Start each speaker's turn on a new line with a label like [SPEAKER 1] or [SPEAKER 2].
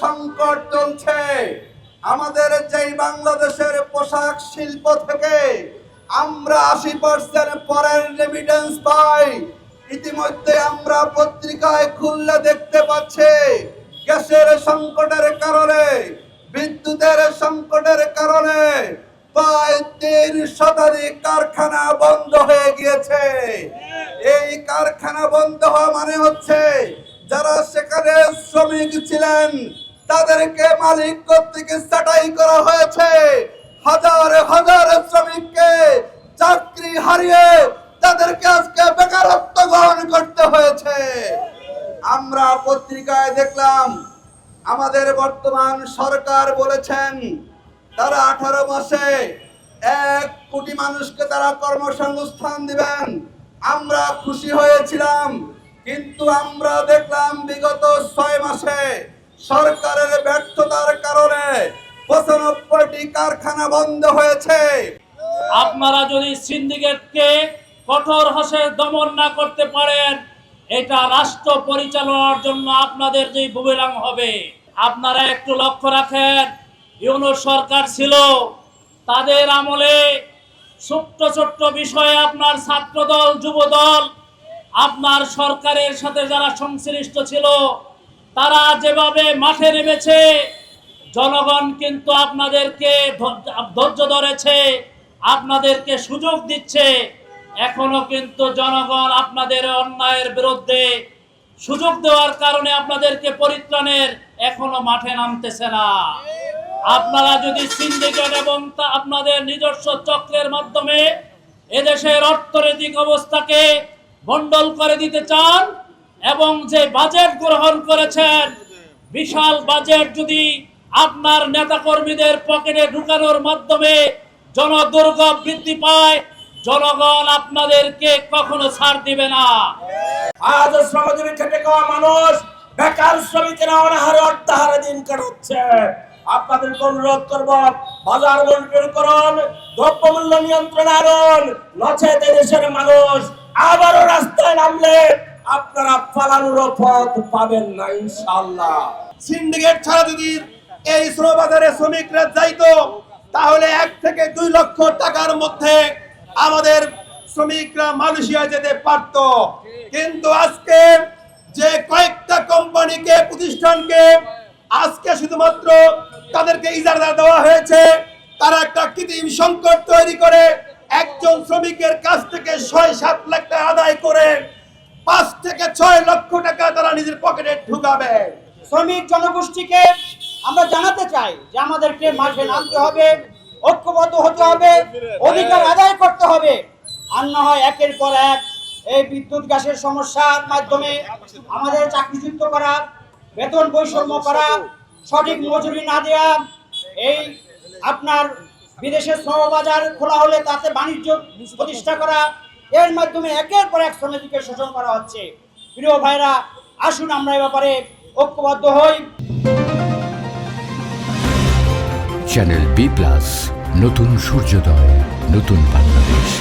[SPEAKER 1] সংকট চলছে। আমাদের যেই বাংলাদেশের পোশাক শিল্প থেকে আমরা 80% পরের রেমিটেন্স পাই, ইতিমধ্যে আমরা পত্রিকায় খুললে দেখতে পাচ্ছি গ্যাসের সংকটের কারণে, বিদ্যুতের সংকটের কারণে প্রায় 3 শতাধিক কারখানা বন্ধ হয়ে গিয়েছে। এই কারখানা বন্ধ হওয়া মানে হচ্ছে যারা সেখানে শ্রমিক ছিলেন তাদেরকে মালিক কর্তৃক ছাঁটাই করা হয়েছে। হাজার হাজার শ্রমিককে চাকরি হারিয়ে তাদেরকে আজকে বেকারত্ব গ্রহণ করতে হয়েছে। আমরা পত্রিকায় দেখলাম আমাদের বর্তমান সরকার বলেছেন তারা 18 মাসে 1 কোটি মানুষকে তারা কর্মসংস্থান দিবেন। আমরা খুশি হয়েছিলাম, কিন্তু আমরা দেখলাম বিগত 6 মাসে সরকারের ব্যর্থতার কারণে 95টি কারখানা বন্ধ হয়েছে।
[SPEAKER 2] আপনারা যদি সিন্ডিকেটকে কঠোর হাতে দমন না করতে পারেন, এটা রাষ্ট্র পরিচালনার জন্য আপনাদের যে বুমেরাং হবে। আপনারা একটু লক্ষ্য রাখেন, ইউনূস সরকার ছিল, তাদের আমলে ছোট্ট ছোট্ট বিষয়ে আপনার ছাত্রদল, যুবদল, আপনার সরকারের সাথে যারা সংশ্লিষ্ট ছিল তারা যেভাবে মাঠে নেমেছে, জনগণ কিন্তু আপনাদেরকে ধৈর্য ধরেছে, আপনাদেরকে সুযোগ দিচ্ছে। এখনো কিন্তু জনগণ আপনাদের অন্যায়ের বিরুদ্ধে সুযোগ দেওয়ার কারণে আপনাদেরকে পরিত্রাণের এখনো মাঠে নামতেছে না। আপনারা যদি সিন্ডিকেট এবং আপনাদের নিজস্ব চক্রের মাধ্যমে এদেশের অর্থনৈতিক অবস্থাকে মন্ডল করে দিতে চান এবং যে বাজেট গ্রহণ করেছেন, বিশাল বাজেট যদি আপনার নেতাকর্মীদের পকেটে ঢুকানোর মাধ্যমে জনদুর্ভোগ বৃদ্ধি পায়, জনগণ আপনাদেরকে কখনো ছাড় দিবে না।
[SPEAKER 3] আজ শ্রমজীবী খেটে খাওয়া মানুষ, বেকার শ্রমিকেরা অনাহারে অর্থাহারে দিন কাটাচ্ছে। আপনাদেরকে অনুরোধ করব, বাজার মনিটরিং করুন, দ্রব্যমূল্য নিয়ন্ত্রণ আনুন, নচেত দেশের মানুষ আবারও রাস্তায় নামলে আপনারা পালানোর পথ পাবেন না ইনশাআল্লাহ।
[SPEAKER 1] সিন্ডিকেট ছাড়া যদি এই শ্রমবাজারে শ্রমিকরা যাইতো তাহলে 1 থেকে 2 লক্ষ টাকার মধ্যে আমাদের শ্রমিকরা মালয়েশিয়া যেতে পারত। কিন্তু আজকে যে কয়েকটা কোম্পানিকে, প্রতিষ্ঠানকে আজকে শুধুমাত্র তাদেরকে ইজারা দেওয়া হয়েছে, তারা একটা কৃত্রিম সংকট তৈরি করে একজন শ্রমিকের কাছ থেকে 6-7 লাখ টাকা আদায় করে 5 থেকে 6 লক্ষ টাকা তারা নিজের পকেটে ঢুকাবে।
[SPEAKER 4] শ্রমিক জনগোষ্ঠীকে আমরা জানাতে চাই যে আমাদেরকে মাঠে নামতে হবে, ঐক্যবদ্ধ হতে হবে, অধিকার আদায় করতে হবে। আর না হয় একের পর এক এই বিদ্যুৎ গ্যাসের সমস্যার মাধ্যমে আমাদের চাকরিচ্যুত করা, বেতন বৈষম্য করা, সঠিক মজুরি না দেওয়া, এই আপনার বিদেশের শ্রমবাজার খোলা হলে তাতে বাণিজ্য প্রতিষ্ঠা করা, এর মাধ্যমে একের পর এক শ্রমিকদের শোষণ করা হচ্ছে। প্রিয় ভাইরা, আসুন আমরা এ ব্যাপারে ঐক্যবদ্ধ হই।
[SPEAKER 5] চ্যানেল B+, নতুন সূর্যোদয়, নতুন বাংলাদেশ।